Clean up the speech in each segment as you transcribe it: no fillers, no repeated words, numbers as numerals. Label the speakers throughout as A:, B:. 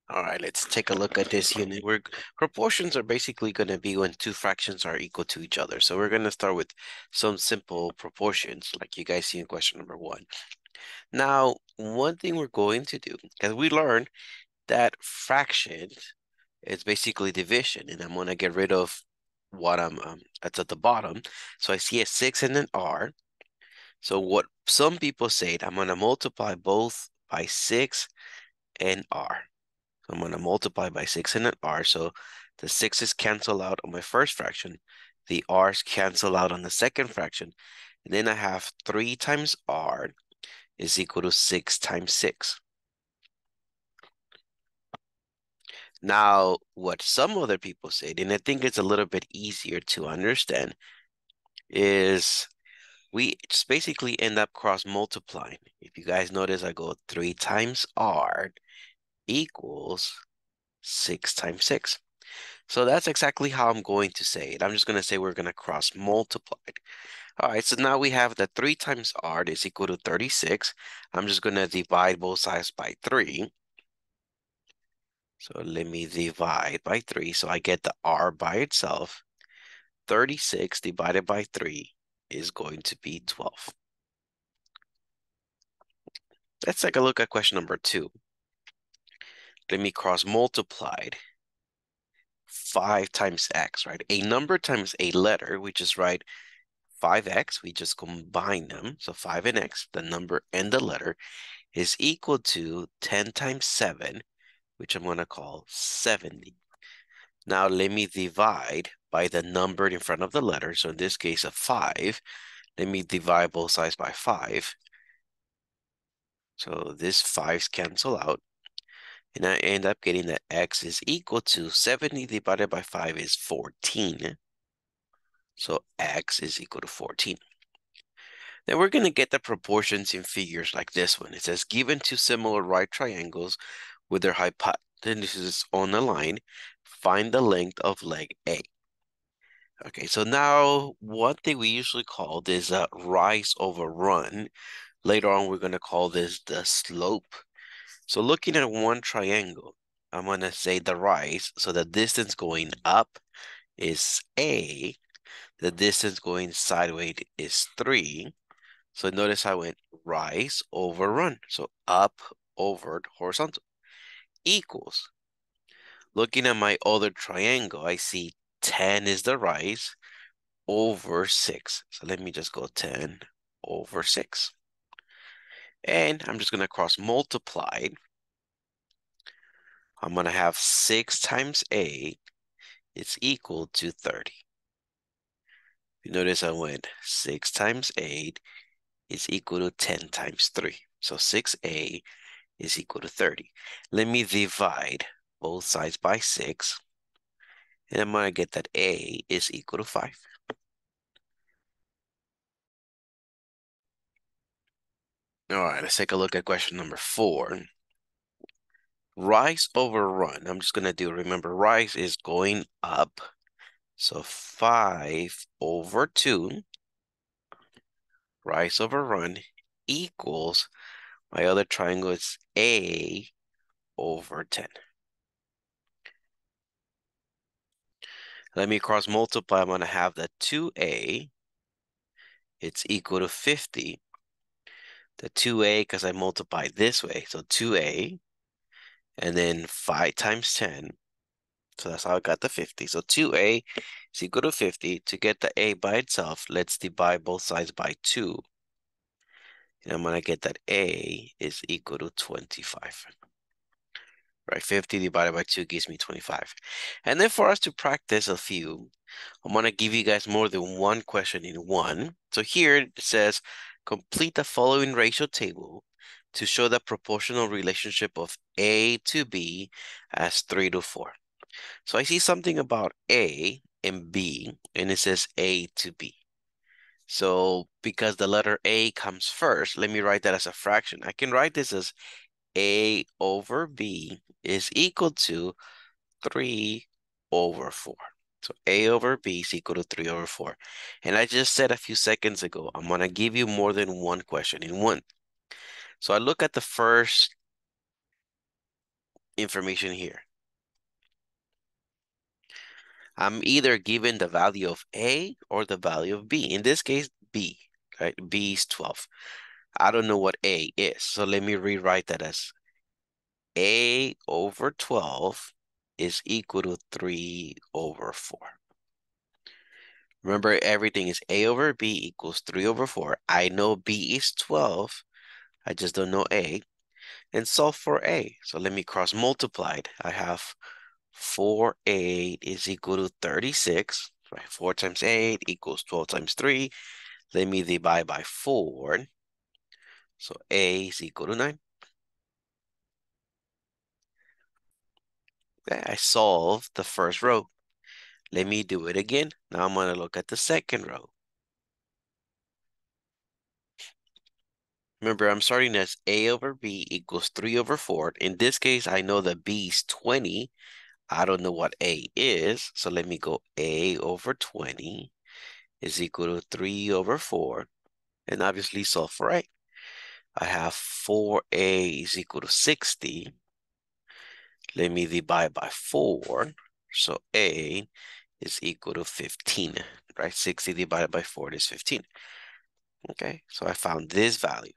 A: All right, let's take a look at this unit. Proportions are basically going to be when two fractions are equal to each other. So we're going to start with some simple proportions, like you guys see in question number 1. Now, one thing we're going to do, because we learned that fraction is basically division, and I'm going to get rid of what that's at the bottom. So I see a 6 and an R. So what some people say, I'm going to multiply both by 6 and R. So I'm going to multiply by 6 and an R. So the 6's cancel out on my first fraction. The R's cancel out on the second fraction. And then I have 3 times R is equal to 6 times 6. Now, what some other people say, and I think it's a little bit easier to understand, is we just basically end up cross multiplying. If you guys notice, I go 3 times R equals 6 times 6. So that's exactly how I'm going to say it. I'm just going to say we're going to cross multiply it. All right, so now we have that 3 times R is equal to 36. I'm just going to divide both sides by 3. So let me divide by 3. So I get the R by itself. 36 divided by 3 is going to be 12. Let's take a look at question number 2. Let me cross multiply 5 times x, right? A number times a letter, we just write 5x, we just combine them. So 5 and x, the number and the letter, is equal to 10 times 7, which I'm going to call 70. Now let me divide by the number in front of the letter. So in this case, a 5. Let me divide both sides by 5. So this 5's cancel out. And I end up getting that x is equal to 70 divided by 5 is 14. So x is equal to 14. Then we're going to get the proportions in figures like this one. It says, given two similar right triangles with their hypotenuses on a line, find the length of leg A. Okay, so now one thing we usually call this rise over run. Later on, we're going to call this the slope. So looking at one triangle, I'm going to say the rise. So the distance going up is A. The distance going sideways is 3. So notice I went rise over run. So up over horizontal equals. Looking at my other triangle, I see 10 is the rise over 6. So let me just go 10 over 6. And I'm just going to cross multiply. I'm going to have 6 times A is equal to 30. You notice I went 6 times 8 is equal to 10 times 3. So 6A is equal to 30. Let me divide both sides by 6. And I'm going to get that A is equal to 5. All right, let's take a look at question number 4. Rise over run. I'm just going to do, remember, rise is going up. So 5 over 2, rise over run, equals, my other triangle is A over 10. Let me cross multiply. I'm going to have that 2A. It's equal to 50. The 2A, because I multiply this way. So 2A, and then 5 times 10. So that's how I got the 50. So 2A is equal to 50. To get the A by itself, let's divide both sides by 2. And I'm going to get that A is equal to 25. Right, 50 divided by 2 gives me 25. And then for us to practice a few, I'm going to give you guys more than one question in one. So here it says, complete the following ratio table to show the proportional relationship of A to B as 3 to 4. So I see something about A and B, and it says A to B. So because the letter A comes first, let me write that as a fraction. I can write this as A over B is equal to 3 over 4. So A over B is equal to 3 over 4. And I just said a few seconds ago, I'm going to give you more than one question in one. So I look at the first information here. I'm either given the value of A or the value of B. In this case, B, right? B is 12. I don't know what A is, so let me rewrite that as A over 12 is equal to 3 over 4. Remember, everything is A over B equals 3 over 4. I know B is 12. I just don't know A. And solve for A. So let me cross multiply it. I have 4/8 is equal to 36. Right? 4 times 8 equals 12 times 3. Let me divide by 4. So A is equal to 9. Okay, I solved the first row. Let me do it again. Now I'm going to look at the second row. Remember, I'm starting as A over B equals 3 over 4. In this case, I know that B is 20. I don't know what A is, so let me go A over 20 is equal to 3 over 4, and obviously solve for A. I have 4A is equal to 60. Let me divide by 4, so A is equal to 15, right? 60 divided by 4 is 15. Okay, so I found this value.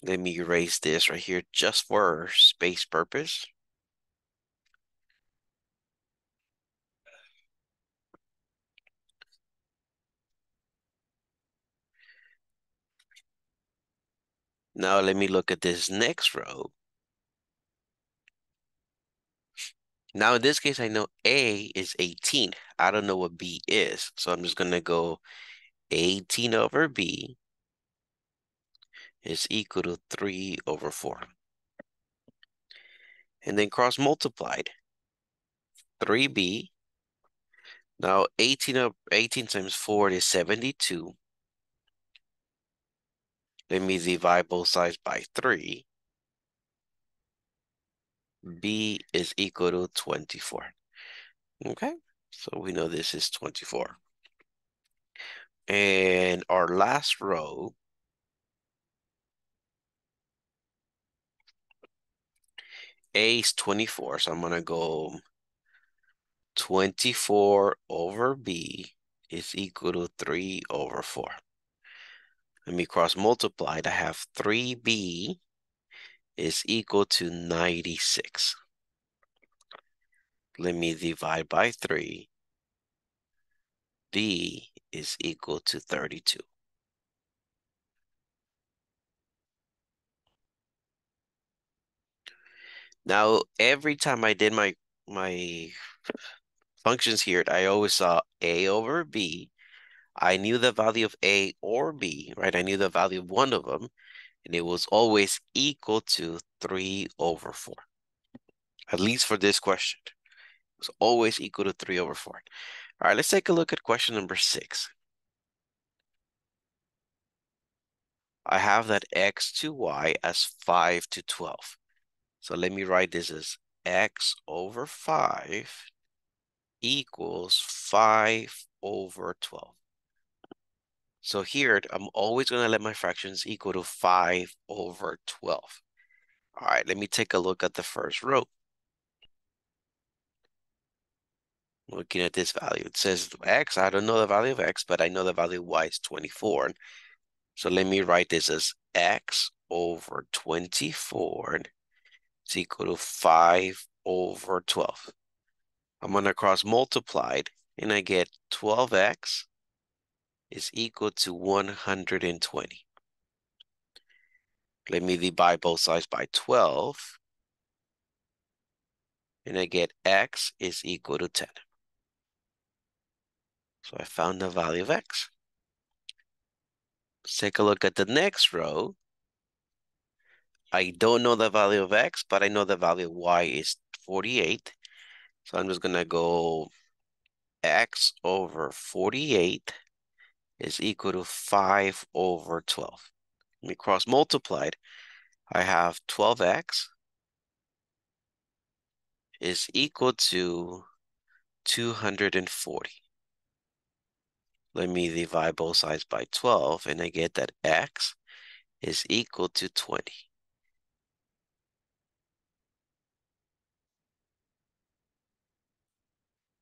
A: Let me erase this right here just for space purpose. Now let me look at this next row. Now in this case, I know A is 18. I don't know what B is, so I'm just going to go 18 over B is equal to 3 over 4. And then cross multiplied. 3B. Now 18 times 4 is 72. Let me divide both sides by 3. B is equal to 24. Okay, so we know this is 24. And our last row, A is 24, so I'm going to go 24 over B is equal to 3 over 4. Let me cross multiply. I have 3B is equal to 96. Let me divide by 3. B is equal to 32. Now, every time I did my functions here, I always saw A over B. I knew the value of A or B, right? I knew the value of one of them, and it was always equal to 3 over 4. At least for this question. It was always equal to 3 over 4. All right, let's take a look at question number 6. I have that x to y as 5 to 12. So let me write this as x over 5 equals 5 over 12. So here, I'm always going to let my fractions equal to 5 over 12. All right, let me take a look at the first row. Looking at this value, it says x. I don't know the value of x, but I know the value of y is 24. So let me write this as x over 24 is equal to 5 over 12. I'm going to cross multiply it, and I get 12x is equal to 120. Let me divide both sides by 12, and I get x is equal to 10. So I found the value of x. Let's take a look at the next row. I don't know the value of x, but I know the value of y is 48. So I'm just going to go x over 48 is equal to 5 over 12. Let me cross multiply it. I have 12x is equal to 240. Let me divide both sides by 12, and I get that x is equal to 20.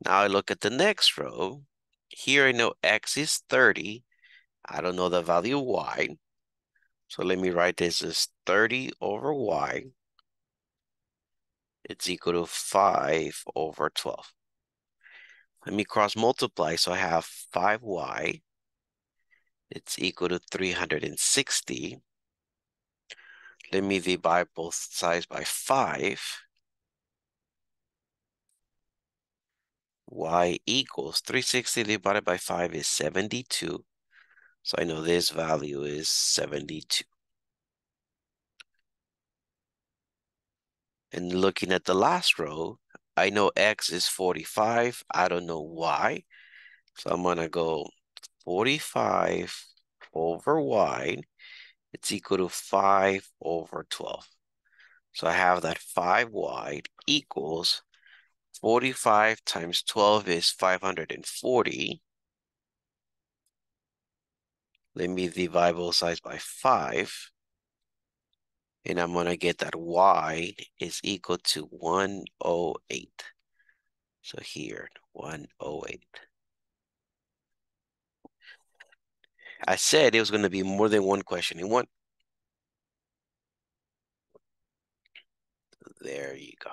A: Now I look at the next row. Here I know X is 30. I don't know the value Y. So let me write this as 30 over Y. It's equal to 5 over 12. Let me cross multiply. So I have 5Y. It's equal to 360. Let me divide both sides by 5. Y equals 360 divided by 5 is 72. So I know this value is 72. And looking at the last row, I know X is 45. I don't know Y. So I'm going to go 45 over Y. It's equal to 5 over 12. So I have that 5Y equals 45 times 12 is 540. Let me divide both sides by 5. And I'm going to get that Y is equal to 108. So here, 108. I said it was going to be more than one question in one. There you go.